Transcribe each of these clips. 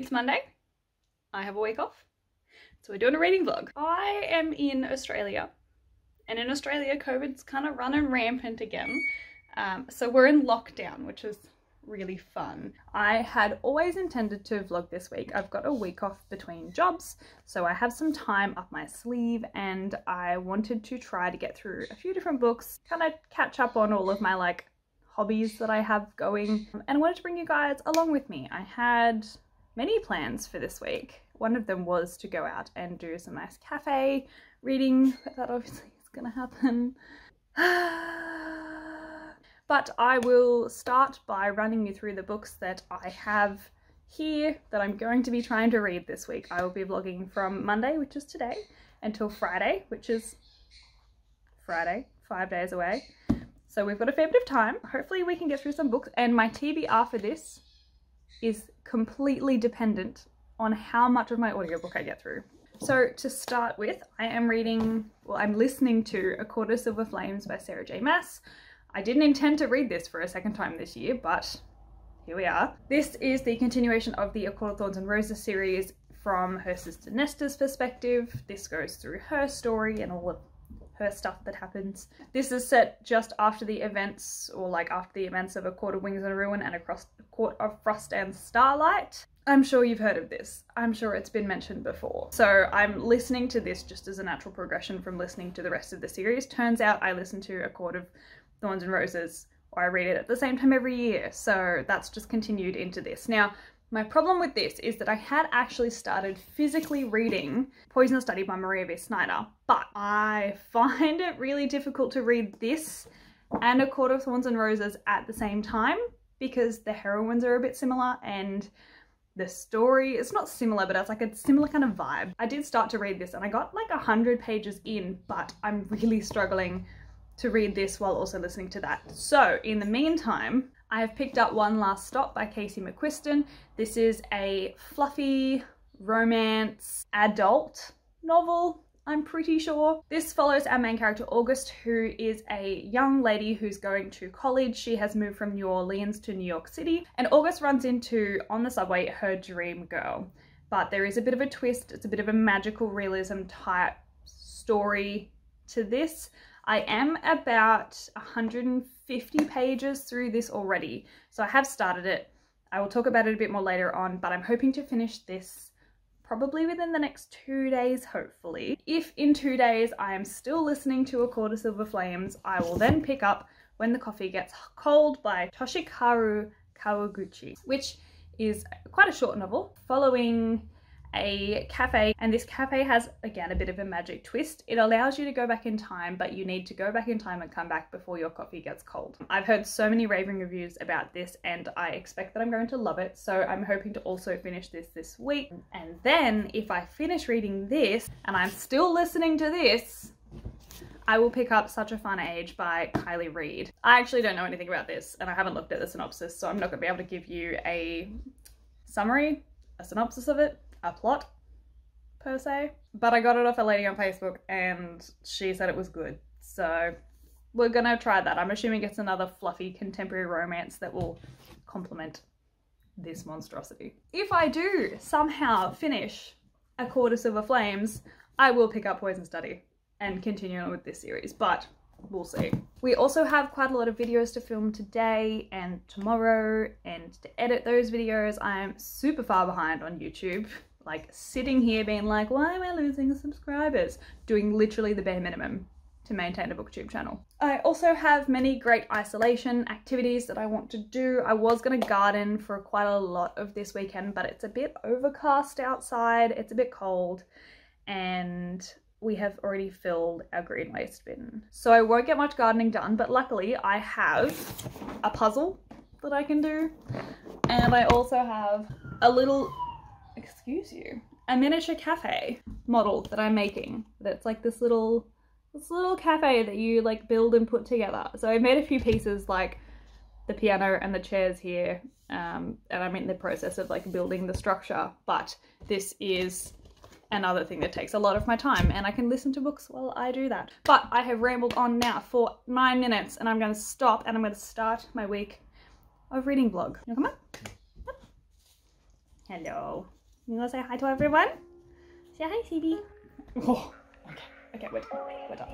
It's Monday. I have a week off. So we're doing a reading vlog. I am in Australia, and in Australia COVID's kind of running rampant again. So we're in lockdown, which is really fun. I had always intended to vlog this week. I've got a week off between jobs, so I have some time up my sleeve, and I wanted to try to get through a few different books, kind of catch up on all of my like hobbies that I have going, and I wanted to bring you guys along with me. I had many plans for this week. One of them was to go out and do some nice cafe reading, but that obviously is gonna happen. But I will start by running you through the books that I have here that I'm going to be trying to read this week. I will be vlogging from Monday, which is today, until Friday, which is Friday, 5 days away. So we've got a fair bit of time. Hopefully we can get through some books, and my TBR for this is completely dependent on how much of my audiobook I get through. So to start with, I'm listening to A Quarter Silver Flames by Sarah J. Maas. I didn't intend to read this for a second time this year, but here we are. This is the continuation of the A Court of Thorns and Roses series from her sister Nesta's perspective. This goes through her story and all of her stuff that happens. This is set just after the events, or like after the events of A Court of Wings and Ruin and A Court of Frost and Starlight. I'm sure you've heard of this. I'm sure it's been mentioned before. So I'm listening to this just as a natural progression from listening to the rest of the series. Turns out I listen to A Court of Thorns and Roses, or I read it at the same time every year. So that's just continued into this. Now, my problem with this is that I had actually started physically reading Poisonous Study by Maria V. Snyder, but I find it really difficult to read this and A Court of Thorns and Roses at the same time, because the heroines are a bit similar and the story, it's not similar, but it's like a similar kind of vibe. I did start to read this and I got like 100 pages in, but I'm really struggling to read this while also listening to that. So in the meantime, I have picked up One Last Stop by Casey McQuiston. This is a fluffy romance adult novel, I'm pretty sure. This follows our main character August, who is a young lady who's going to college. She has moved from New Orleans to New York City, and August runs into, on the subway, her dream girl. But there is a bit of a twist. It's a bit of a magical realism type story to this. I am about 150 pages through this already, so I have started it. I will talk about it a bit more later on, but I'm hoping to finish this probably within the next 2 days, hopefully. If in 2 days I am still listening to A Quarter Silver Flames, I will then pick up When the Coffee Gets Cold by Toshikazu Kawaguchi, which is quite a short novel following a cafe, and this cafe has, again, a bit of a magic twist. It allows you to go back in time, but you need to go back in time and come back before your coffee gets cold. I've heard so many raving reviews about this, and I expect that I'm going to love it, so I'm hoping to also finish this week. And then if I finish reading this and I'm still listening to this, I will pick up Such a Fun Age by Kiley Reid. I actually don't know anything about this, and I haven't looked at the synopsis, so I'm not going to be able to give you a summary, a synopsis of it, a plot per se, but I got it off a lady on Facebook and she said it was good, so we're gonna try that. I'm assuming it's another fluffy contemporary romance that will complement this monstrosity. If I do somehow finish A Quarter Silver Flames, I will pick up Poison Study and continue on with this series, but we'll see. We also have quite a lot of videos to film today and tomorrow, and to edit those videos I'm super far behind on YouTube. Like sitting here being like, why am I losing subscribers? Doing literally the bare minimum to maintain a booktube channel. I also have many great isolation activities that I want to do. I was gonna garden for quite a lot of this weekend, but it's a bit overcast outside, it's a bit cold, and we have already filled our green waste bin. So I won't get much gardening done, but luckily I have a puzzle that I can do. And I also have a little, excuse you, a miniature cafe model that I'm making. That's like this little cafe that you like build and put together. So I made a few pieces like the piano and the chairs here. And I'm in the process of like building the structure, but this is another thing that takes a lot of my time, and I can listen to books while I do that. But I have rambled on now for 9 minutes, and I'm going to stop and I'm going to start my week of reading vlog. You come on? Hello. You wanna say hi to everyone? Say hi, Phoebe. Oh, okay, we're done.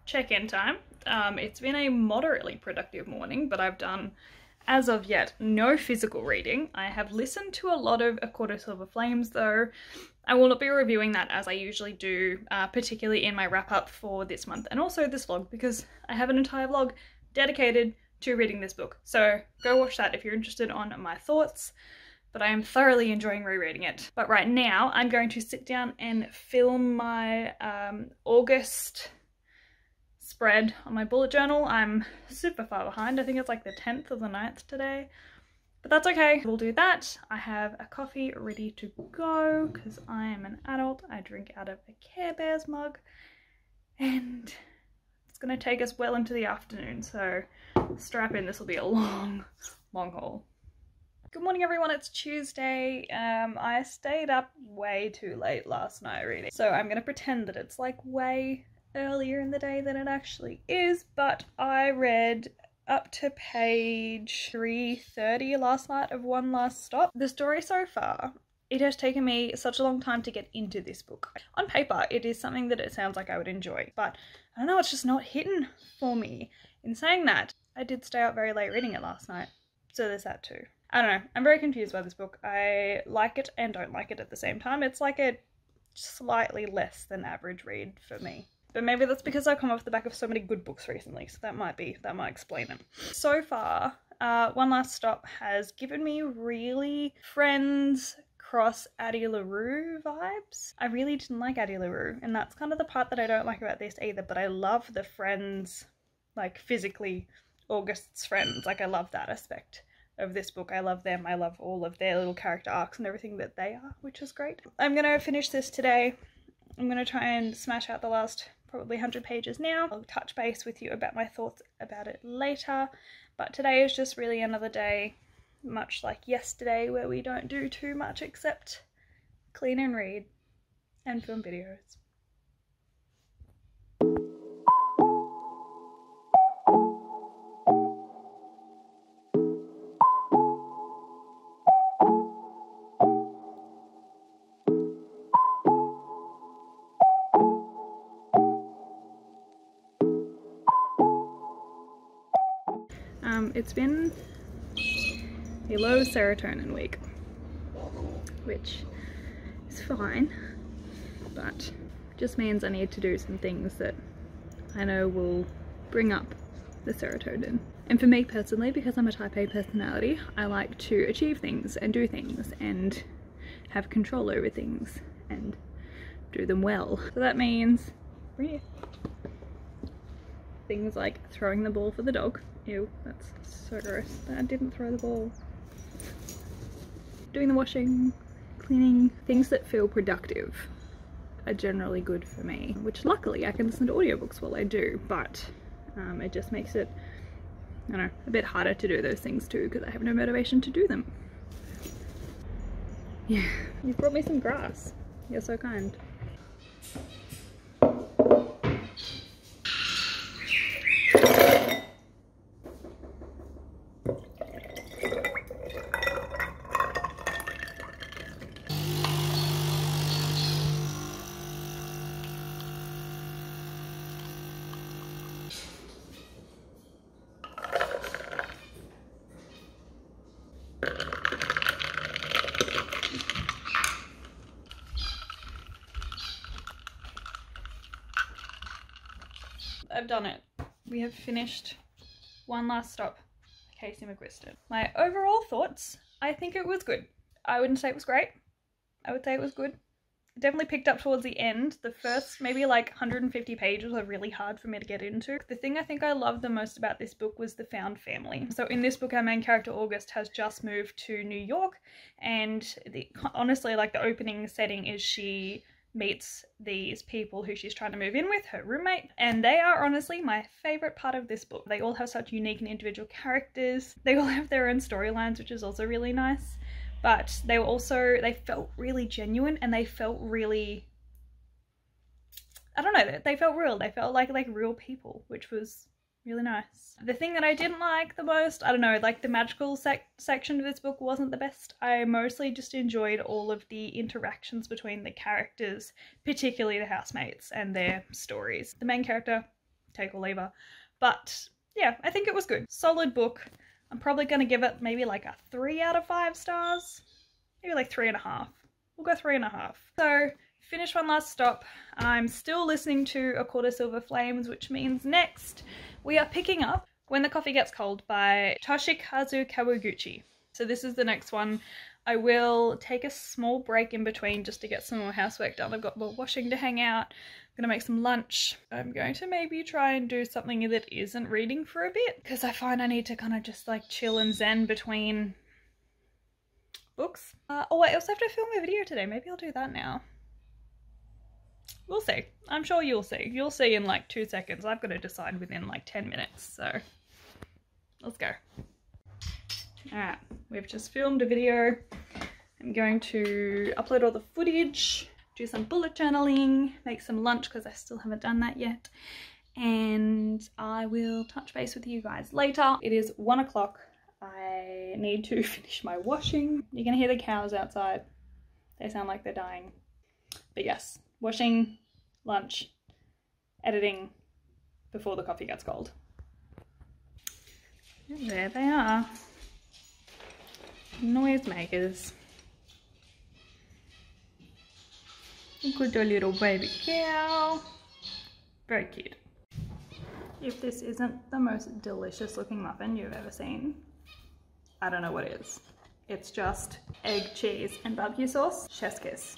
Check-in time. It's been a moderately productive morning, but I've done, as of yet, no physical reading. I have listened to a lot of A Quarter Silver Flames though. I will not be reviewing that as I usually do, particularly in my wrap-up for this month and also this vlog, because I have an entire vlog dedicated to reading this book. So go watch that if you're interested on my thoughts. But I am thoroughly enjoying rereading it. But right now I'm going to sit down and film my August spread on my bullet journal. I'm super far behind. I think it's like the 10th or the 9th today, but that's okay. We'll do that. I have a coffee ready to go because I am an adult. I drink out of a Care Bears mug and it's gonna take us well into the afternoon, so strap in. This will be a long haul. Good morning everyone, it's Tuesday. I stayed up way too late last night reading, so I'm gonna pretend that it's like way earlier in the day than it actually is, but I read up to page 330 last night of One Last Stop. The story so far, it has taken me such a long time to get into this book. On paper, it is something that it sounds like I would enjoy, but I don't know, it's just not hitting for me. In saying that, I did stay up very late reading it last night, so there's that too. I don't know, I'm very confused by this book. I like it and don't like it at the same time. It's like a slightly less than average read for me. But maybe that's because I've come off the back of so many good books recently, so that might explain it. So far, One Last Stop has given me really Friends cross Addie LaRue vibes. I really didn't like Addie LaRue, and that's kind of the part that I don't like about this either, but I love the Friends, like physically August's friends. Like I love that aspect of this book. I love them. I love all of their little character arcs and everything that they are, which is great. I'm gonna finish this today. I'm gonna try and smash out the last probably 100 pages now. I'll touch base with you about my thoughts about it later, but today is just really another day, much like yesterday, where we don't do too much except clean and read and film videos. It's been a low serotonin week, which is fine, but just means I need to do some things that I know will bring up the serotonin. And for me personally, because I'm a type A personality, I like to achieve things and do things and have control over things and do them well. So that means things like throwing the ball for the dog. Ew, that's so gross. I didn't throw the ball. Doing the washing, cleaning, things that feel productive are generally good for me, which luckily I can listen to audiobooks while I do, but it just makes it, I don't know, a bit harder to do those things too because I have no motivation to do them. Yeah, you've brought me some grass. You're so kind. I've done it. We have finished One Last Stop, Casey McQuiston. My overall thoughts, I think it was good. I wouldn't say it was great. I would say it was good. definitely picked up towards the end. The first maybe like 150 pages were really hard for me to get into. The thing I think I loved the most about this book was the found family. So in this book, our main character August has just moved to New York, and honestly, like, the opening setting is she meets these people who she's trying to move in with, her roommate, and they are honestly my favorite part of this book. They all have such unique and individual characters. They all have their own storylines, which is also really nice. But they felt really genuine, and they felt really, I don't know, they felt real. They felt like real people, which was really nice. The thing that I didn't like the most, I don't know, like the magical section of this book wasn't the best. I mostly just enjoyed all of the interactions between the characters, particularly the housemates and their stories. The main character, take or leave her. But yeah, I think it was good. Solid book. I'm probably going to give it maybe like a 3 out of 5 stars. Maybe like 3.5. We'll go 3.5. So, finish one last stop. I'm still listening to A Quarter Silver Flames, which means next we are picking up When the Coffee Gets Cold by Toshikazu Kawaguchi. So this is the next one. I will take a small break in between just to get some more housework done. I've got more washing to hang out. I'm gonna make some lunch. I'm going to maybe try and do something that isn't reading for a bit, because I find I need to kind of just like chill and zen between books. Oh, I also have to film a video today. Maybe I'll do that now. We'll see. I'm sure you'll see. You'll see in like 2 seconds. I've got to decide within like 10 minutes. So let's go. Alright, we've just filmed a video. I'm going to upload all the footage, do some bullet journaling, make some lunch because I still haven't done that yet, and I will touch base with you guys later. It is 1 o'clock. I need to finish my washing. You can hear the cows outside. They sound like they're dying. But yes, washing, lunch, editing before the coffee gets cold. And there they are. Noisemakers. Good little baby cow. Very cute. If this isn't the most delicious looking muffin you've ever seen, I don't know what is. It's just egg, cheese, and barbecue sauce. Chef's kiss.